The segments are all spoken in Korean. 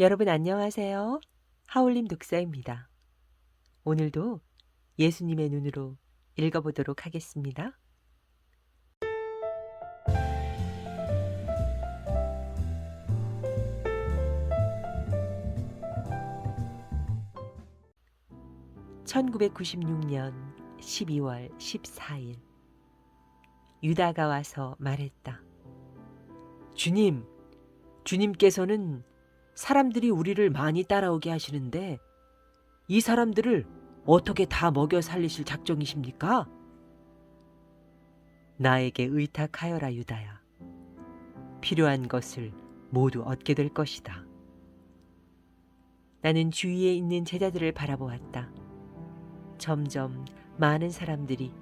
여러분 안녕하세요. 하울림 독서입니다. 오늘도 예수님의 눈으로 읽어보도록 하겠습니다. (1996년 12월 14일) 유다가 와서 말했다. 주님, 주님께서는 사람들이 우리를 많이 따라오게 하시는데 이 사람들을 어떻게 다 먹여 살리실 작정이십니까? 나에게 의탁하여라 유다야. 필요한 것을 모두 얻게 될 것이다. 나는 주위에 있는 제자들을 바라보았다. 점점 많은 사람들이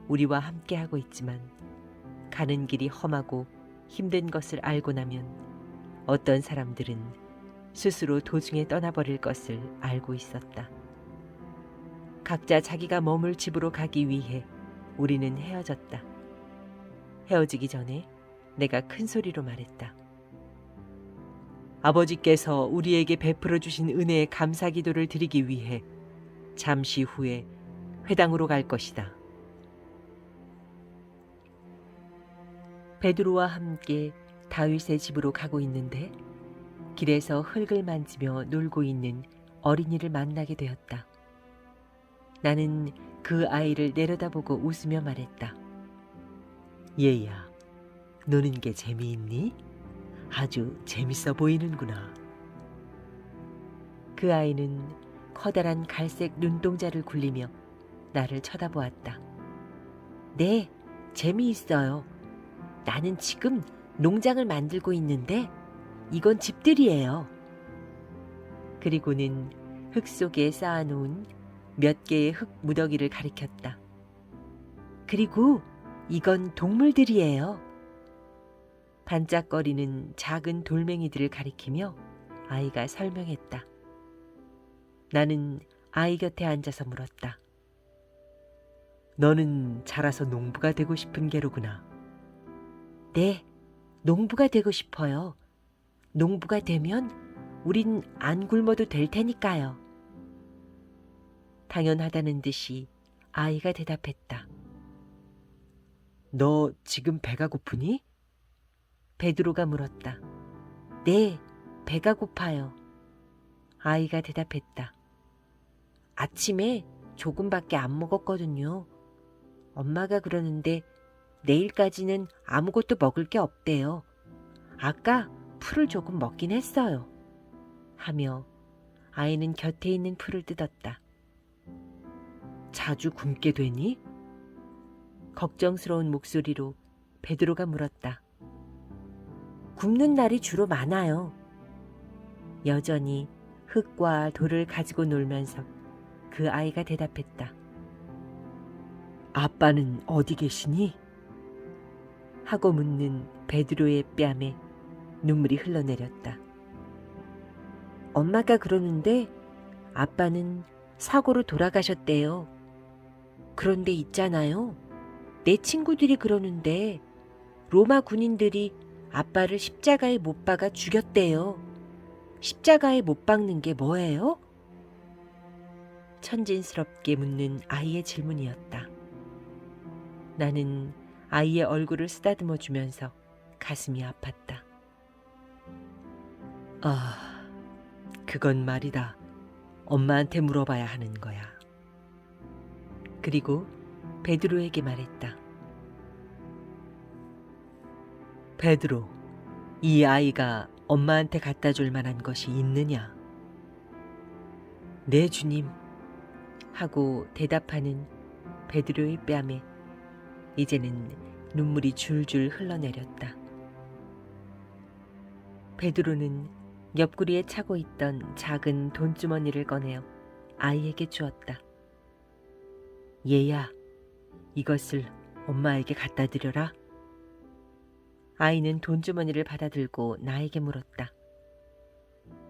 우리와 함께하고 있지만 가는 길이 험하고 힘든 것을 알고 나면 어떤 사람들은 스스로 도중에 떠나버릴 것을 알고 있었다. 각자 자기가 머물 집으로 가기 위해 우리는 헤어졌다. 헤어지기 전에 내가 큰 소리로 말했다. 아버지께서 우리에게 베풀어 주신 은혜의 감사 기도를 드리기 위해 잠시 후에 회당으로 갈 것이다. 베드로와 함께 다윗의 집으로 가고 있는데 길에서 흙을 만지며 놀고 있는 어린이를 만나게 되었다. 나는 그 아이를 내려다보고 웃으며 말했다. 얘야, 노는 게 재미있니? 아주 재밌어 보이는구나. 그 아이는 커다란 갈색 눈동자를 굴리며 나를 쳐다보았다. 네, 재미있어요. 나는 지금 농장을 만들고 있는데 이건 집들이에요. 그리고는 흙 속에 쌓아놓은 몇 개의 흙 무더기를 가리켰다. 그리고 이건 동물들이에요. 반짝거리는 작은 돌멩이들을 가리키며 아이가 설명했다. 나는 아이 곁에 앉아서 물었다. 너는 자라서 농부가 되고 싶은 게로구나. 네, 농부가 되고 싶어요. 농부가 되면 우린 안 굶어도 될 테니까요. 당연하다는 듯이 아이가 대답했다. 너 지금 배가 고프니? 베드로가 물었다. 네, 배가 고파요. 아이가 대답했다. 아침에 조금밖에 안 먹었거든요. 엄마가 그러는데 내일까지는 아무것도 먹을 게 없대요. 아까 풀을 조금 먹긴 했어요. 하며 아이는 곁에 있는 풀을 뜯었다. 자주 굶게 되니? 걱정스러운 목소리로 베드로가 물었다. 굶는 날이 주로 많아요. 여전히 흙과 돌을 가지고 놀면서 그 아이가 대답했다. 아빠는 어디 계시니? 하고 묻는 베드로의 뺨에 눈물이 흘러내렸다. 엄마가 그러는데 아빠는 사고로 돌아가셨대요. 그런데 있잖아요. 내 친구들이 그러는데 로마 군인들이 아빠를 십자가에 못 박아 죽였대요. 십자가에 못 박는 게 뭐예요? 천진스럽게 묻는 아이의 질문이었다. 나는 아이의 얼굴을 쓰다듬어 주면서 가슴이 아팠다. 아, 그건 말이다. 엄마한테 물어봐야 하는 거야. 그리고 베드로에게 말했다. 베드로, 이 아이가 엄마한테 갖다 줄 만한 것이 있느냐? 네, 주님. 하고 대답하는 베드로의 뺨에 이제는 눈물이 줄줄 흘러내렸다. 베드로는 옆구리에 차고 있던 작은 돈주머니를 꺼내어 아이에게 주었다. 얘야, 이것을 엄마에게 갖다 드려라. 아이는 돈주머니를 받아들고 나에게 물었다.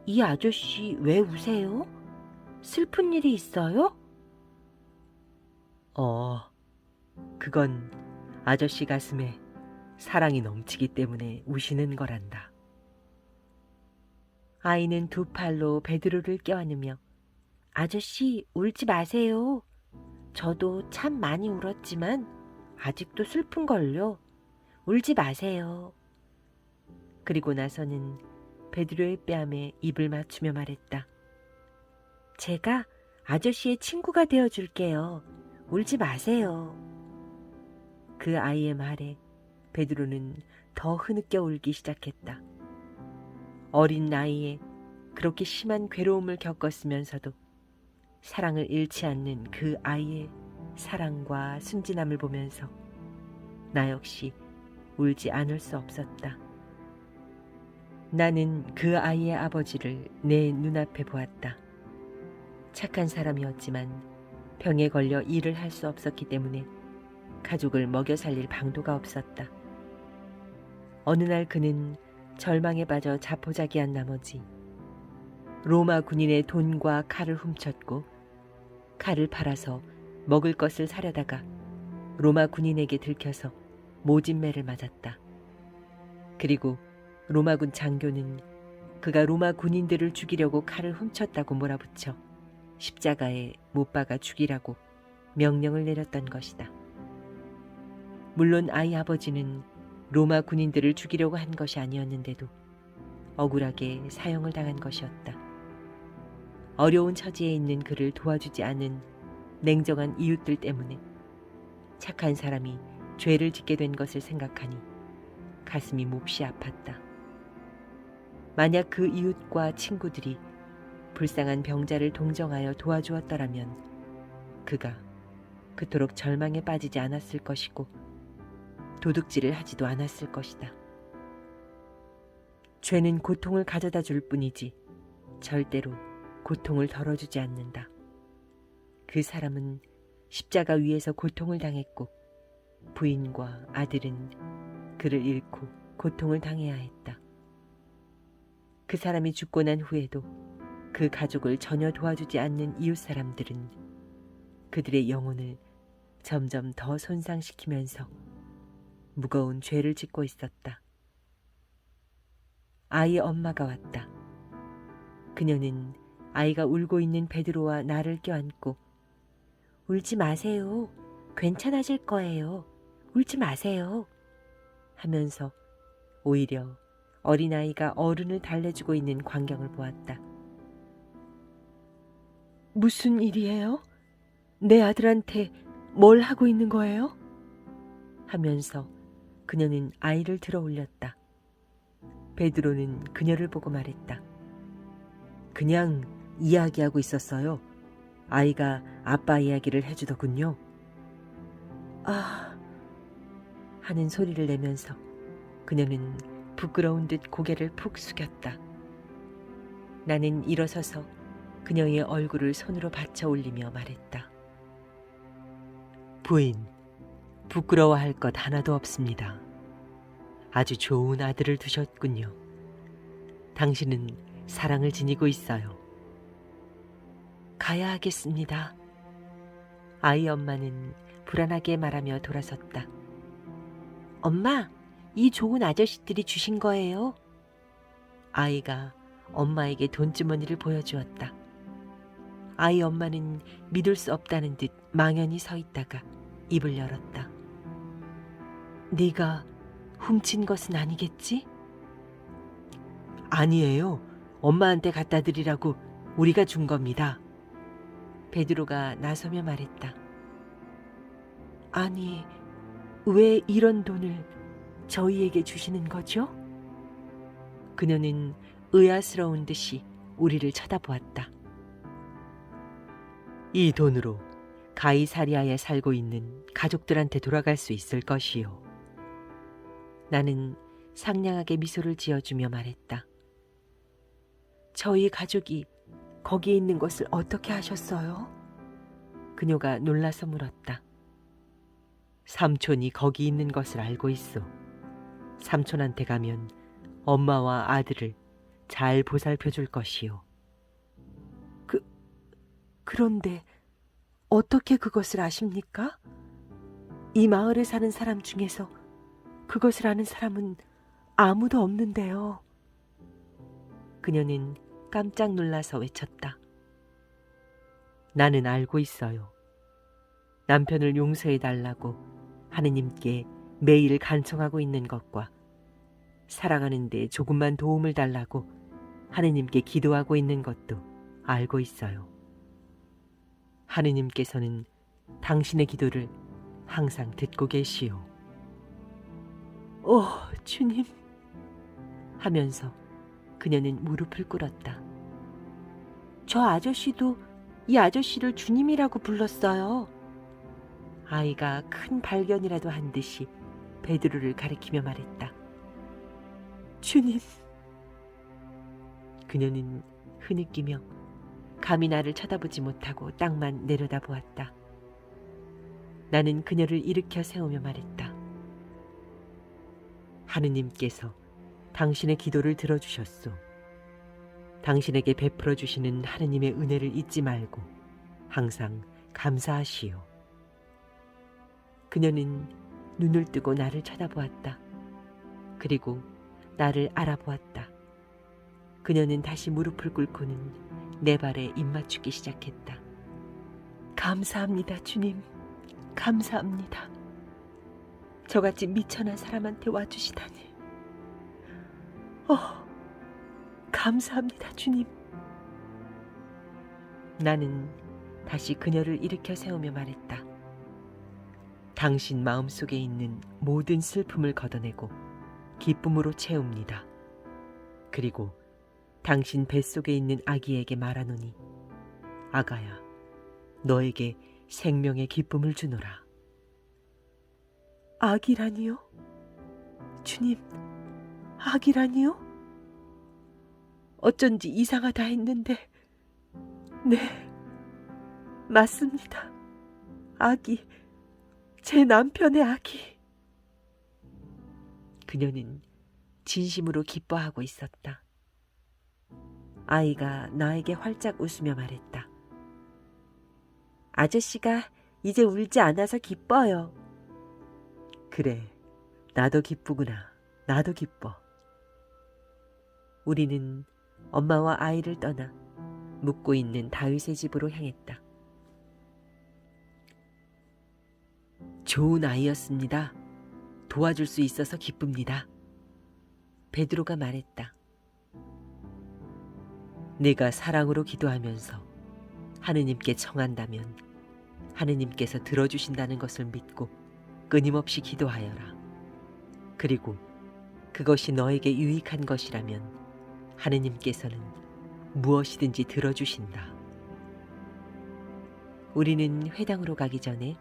이 아저씨 왜 우세요? 슬픈 일이 있어요? 그건 아저씨 가슴에 사랑이 넘치기 때문에 우시는 거란다. 아이는 두 팔로 베드로를 껴안으며 아저씨, 울지 마세요. 저도 참 많이 울었지만 아직도 슬픈걸요. 울지 마세요. 그리고 나서는 베드로의 뺨에 입을 맞추며 말했다. 제가 아저씨의 친구가 되어줄게요. 울지 마세요. 그 아이의 말에 베드로는 더 흐느껴 울기 시작했다. 어린 나이에 그렇게 심한 괴로움을 겪었으면서도 사랑을 잃지 않는 그 아이의 사랑과 순진함을 보면서 나 역시 울지 않을 수 없었다. 나는 그 아이의 아버지를 내 눈앞에 보았다. 착한 사람이었지만 병에 걸려 일을 할 수 없었기 때문에 가족을 먹여 살릴 방도가 없었다. 어느 날 그는 절망에 빠져 자포자기한 나머지 로마 군인의 돈과 칼을 훔쳤고 칼을 팔아서 먹을 것을 사려다가 로마 군인에게 들켜서 모진매를 맞았다. 그리고 로마군 장교는 그가 로마 군인들을 죽이려고 칼을 훔쳤다고 몰아붙여 십자가에 못 박아 죽이라고 명령을 내렸던 것이다. 물론 아이 아버지는 로마 군인들을 죽이려고 한 것이 아니었는데도 억울하게 사형을 당한 것이었다. 어려운 처지에 있는 그를 도와주지 않은 냉정한 이웃들 때문에 착한 사람이 죄를 짓게 된 것을 생각하니 가슴이 몹시 아팠다. 만약 그 이웃과 친구들이 불쌍한 병자를 동정하여 도와주었더라면 그가 그토록 절망에 빠지지 않았을 것이고 도둑질을 하지도 않았을 것이다. 죄는 고통을 가져다 줄 뿐이지 절대로 고통을 덜어주지 않는다. 그 사람은 십자가 위에서 고통을 당했고 부인과 아들은 그를 잃고 고통을 당해야 했다. 그 사람이 죽고 난 후에도 그 가족을 전혀 도와주지 않는 이웃 사람들은 그들의 영혼을 점점 더 손상시키면서 무거운 죄를 짓고 있었다. 아이의 엄마가 왔다. 그녀는 아이가 울고 있는 베드로와 나를 껴안고 울지 마세요. 괜찮아질 거예요. 울지 마세요. 하면서 오히려 어린아이가 어른을 달래주고 있는 광경을 보았다. 무슨 일이에요? 내 아들한테 뭘 하고 있는 거예요? 하면서 그녀는 아이를 들어 올렸다. 베드로는 그녀를 보고 말했다. 그냥 이야기하고 있었어요. 아이가 아빠 이야기를 해주더군요. 아, 하는 소리를 내면서 그녀는 부끄러운 듯 고개를 푹 숙였다. 나는 일어서서 그녀의 얼굴을 손으로 받쳐 올리며 말했다. 부인, 부끄러워할 것 하나도 없습니다. 아주 좋은 아들을 두셨군요. 당신은 사랑을 지니고 있어요. 가야 하겠습니다. 아이 엄마는 불안하게 말하며 돌아섰다. 엄마, 이 좋은 아저씨들이 주신 거예요. 아이가 엄마에게 돈주머니를 보여주었다. 아이 엄마는 믿을 수 없다는 듯 망연히 서 있다가 입을 열었다. 네가 훔친 것은 아니겠지? 아니에요. 엄마한테 갖다 드리라고 우리가 준 겁니다. 베드로가 나서며 말했다. 아니, 왜 이런 돈을 저희에게 주시는 거죠? 그녀는 의아스러운 듯이 우리를 쳐다보았다. 이 돈으로 가이사리아에 살고 있는 가족들한테 돌아갈 수 있을 것이요. 나는 상냥하게 미소를 지어주며 말했다. 저희 가족이 거기에 있는 것을 어떻게 하셨어요? 그녀가 놀라서 물었다. 삼촌이 거기 있는 것을 알고 있어. 삼촌한테 가면 엄마와 아들을 잘 보살펴 줄 것이요. 그런데 어떻게 그것을 아십니까? 이 마을에 사는 사람 중에서 그것을 아는 사람은 아무도 없는데요. 그녀는 깜짝 놀라서 외쳤다. 나는 알고 있어요. 남편을 용서해 달라고 하느님께 매일 간청하고 있는 것과 살아가는데 조금만 도움을 달라고 하느님께 기도하고 있는 것도 알고 있어요. 하느님께서는 당신의 기도를 항상 듣고 계시오. 주님 하면서 그녀는 무릎을 꿇었다. 저 아저씨도 이 아저씨를 주님이라고 불렀어요. 아이가 큰 발견이라도 한 듯이 베드로를 가리키며 말했다. 주님. 그녀는 흐느끼며 감히 나를 쳐다보지 못하고 땅만 내려다보았다. 나는 그녀를 일으켜 세우며 말했다. 하느님께서 당신의 기도를 들어주셨소. 당신에게 베풀어 주시는 하느님의 은혜를 잊지 말고 항상 감사하시오. 그녀는 눈을 뜨고 나를 쳐다보았다. 그리고 나를 알아보았다. 그녀는 다시 무릎을 꿇고는 내 발에 입맞추기 시작했다. 감사합니다, 주님. 감사합니다. 저같이 미천한 사람한테 와주시다니. 감사합니다, 주님. 나는 다시 그녀를 일으켜 세우며 말했다. 당신 마음속에 있는 모든 슬픔을 걷어내고 기쁨으로 채웁니다. 그리고 당신 뱃속에 있는 아기에게 말하노니 아가야, 너에게 생명의 기쁨을 주노라. 아기라니요? 주님, 아기라니요? 어쩐지 이상하다 했는데 네, 맞습니다. 아기, 제 남편의 아기. 그녀는 진심으로 기뻐하고 있었다. 아이가 나에게 활짝 웃으며 말했다. 아저씨가 이제 울지 않아서 기뻐요. 그래, 나도 기쁘구나. 나도 기뻐. 우리는 엄마와 아이를 떠나 묵고 있는 다윗의 집으로 향했다. 좋은 아이였습니다. 도와줄 수 있어서 기쁩니다. 베드로가 말했다. 내가 사랑으로 기도하면서 하느님께 청한다면 하느님께서 들어주신다는 것을 믿고 끊임없이 기도하여라. 그리고 그것이 너에게 유익한 것이라면 하느님께서는 무엇이든지 들어주신다. 우리는 회당으로 가기 전에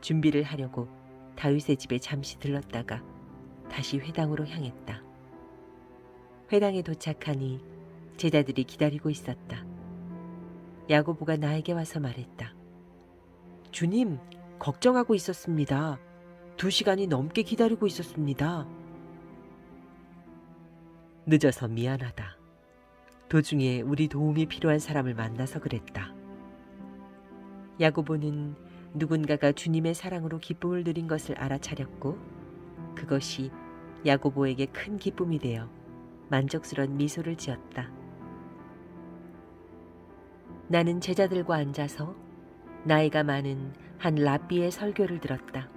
준비를 하려고 다윗의 집에 잠시 들렀다가 다시 회당으로 향했다. 회당에 도착하니 제자들이 기다리고 있었다. 야고보가 나에게 와서 말했다. 주님, 걱정하고 있었습니다. 2시간이 넘게 기다리고 있었습니다. 늦어서 미안하다. 도중에 우리 도움이 필요한 사람을 만나서 그랬다. 야고보는 누군가가 주님의 사랑으로 기쁨을 누린 것을 알아차렸고 그것이 야고보에게 큰 기쁨이 되어 만족스러운 미소를 지었다. 나는 제자들과 앉아서 나이가 많은 한 랍비의 설교를 들었다.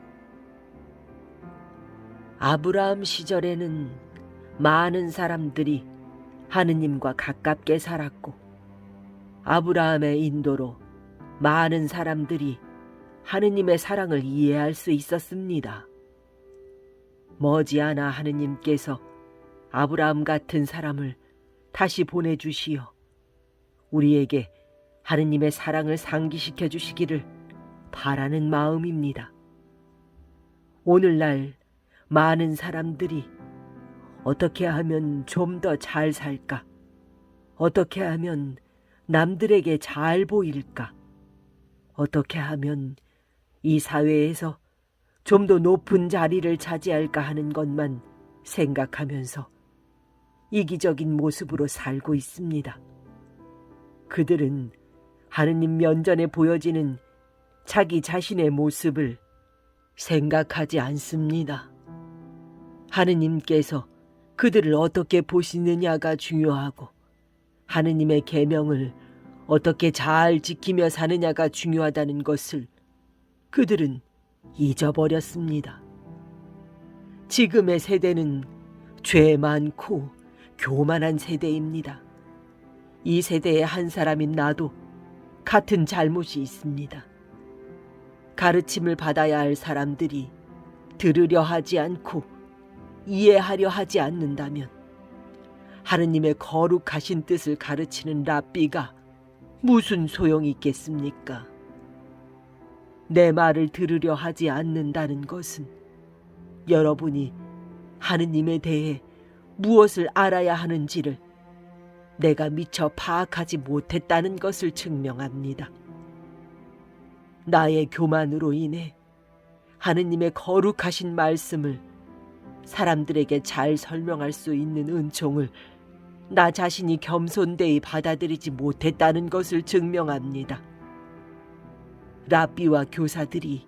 아브라함 시절에는 많은 사람들이 하느님과 가깝게 살았고 아브라함의 인도로 많은 사람들이 하느님의 사랑을 이해할 수 있었습니다. 머지않아 하느님께서 아브라함 같은 사람을 다시 보내주시어 우리에게 하느님의 사랑을 상기시켜 주시기를 바라는 마음입니다. 오늘날 많은 사람들이 어떻게 하면 좀 더 잘 살까? 어떻게 하면 남들에게 잘 보일까? 어떻게 하면 이 사회에서 좀 더 높은 자리를 차지할까 하는 것만 생각하면서 이기적인 모습으로 살고 있습니다. 그들은 하느님 면전에 보여지는 자기 자신의 모습을 생각하지 않습니다. 하느님께서 그들을 어떻게 보시느냐가 중요하고 하느님의 계명을 어떻게 잘 지키며 사느냐가 중요하다는 것을 그들은 잊어버렸습니다. 지금의 세대는 죄 많고 교만한 세대입니다. 이 세대의 한 사람인 나도 같은 잘못이 있습니다. 가르침을 받아야 할 사람들이 들으려 하지 않고 이해하려 하지 않는다면 하느님의 거룩하신 뜻을 가르치는 랍비가 무슨 소용이 있겠습니까? 내 말을 들으려 하지 않는다는 것은 여러분이 하느님에 대해 무엇을 알아야 하는지를 내가 미처 파악하지 못했다는 것을 증명합니다. 나의 교만으로 인해 하느님의 거룩하신 말씀을 사람들에게 잘 설명할 수 있는 은총을 나 자신이 겸손되이 받아들이지 못했다는 것을 증명합니다. 랍비와 교사들이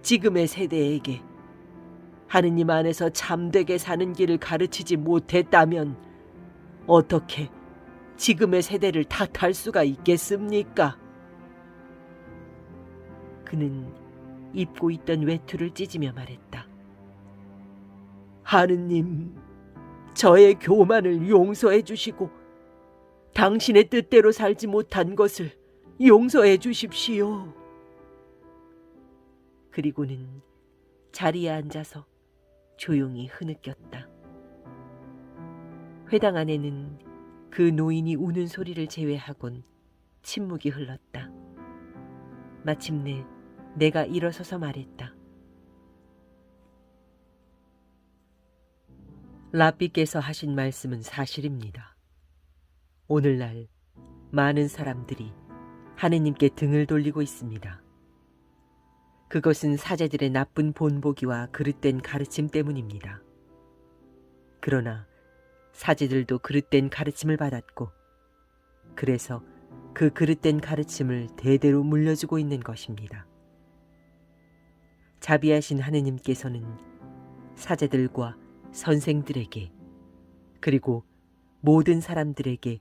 지금의 세대에게 하느님 안에서 참되게 사는 길을 가르치지 못했다면 어떻게 지금의 세대를 탓할 수가 있겠습니까? 그는 입고 있던 외투를 찢으며 말했다. 하느님, 저의 교만을 용서해 주시고 당신의 뜻대로 살지 못한 것을 용서해 주십시오. 그리고는 자리에 앉아서 조용히 흐느꼈다. 회당 안에는 그 노인이 우는 소리를 제외하곤 침묵이 흘렀다. 마침내 내가 일어서서 말했다. 랍비께서 하신 말씀은 사실입니다. 오늘날 많은 사람들이 하느님께 등을 돌리고 있습니다. 그것은 사제들의 나쁜 본보기와 그릇된 가르침 때문입니다. 그러나 사제들도 그릇된 가르침을 받았고 그래서 그 그릇된 가르침을 대대로 물려주고 있는 것입니다. 자비하신 하느님께서는 사제들과 선생들에게 그리고 모든 사람들에게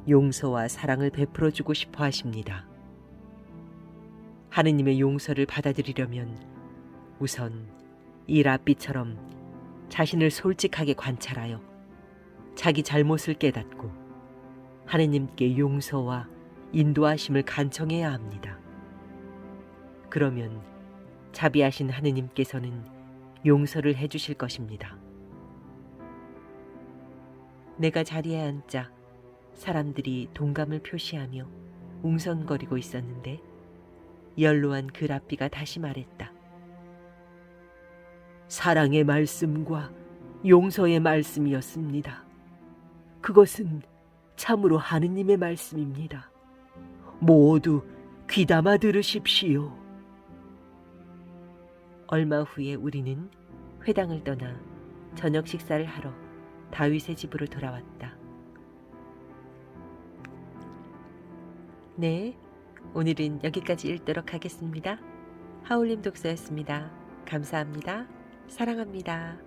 용서와 사랑을 베풀어 주고 싶어 하십니다. 하느님의 용서를 받아들이려면 우선 이 랍비처럼 자신을 솔직하게 관찰하여 자기 잘못을 깨닫고 하느님께 용서와 인도하심을 간청해야 합니다. 그러면 자비하신 하느님께서는 용서를 해주실 것입니다. 내가 자리에 앉자 사람들이 동감을 표시하며 웅성거리고 있었는데 연로한 그 랍비가 다시 말했다. 사랑의 말씀과 용서의 말씀이었습니다. 그것은 참으로 하느님의 말씀입니다. 모두 귀담아 들으십시오. 얼마 후에 우리는 회당을 떠나 저녁 식사를 하러 다윗의 집으로 돌아왔다. 네, 오늘은 여기까지 읽도록 하겠습니다. 하울림 독서였습니다. 감사합니다. 사랑합니다.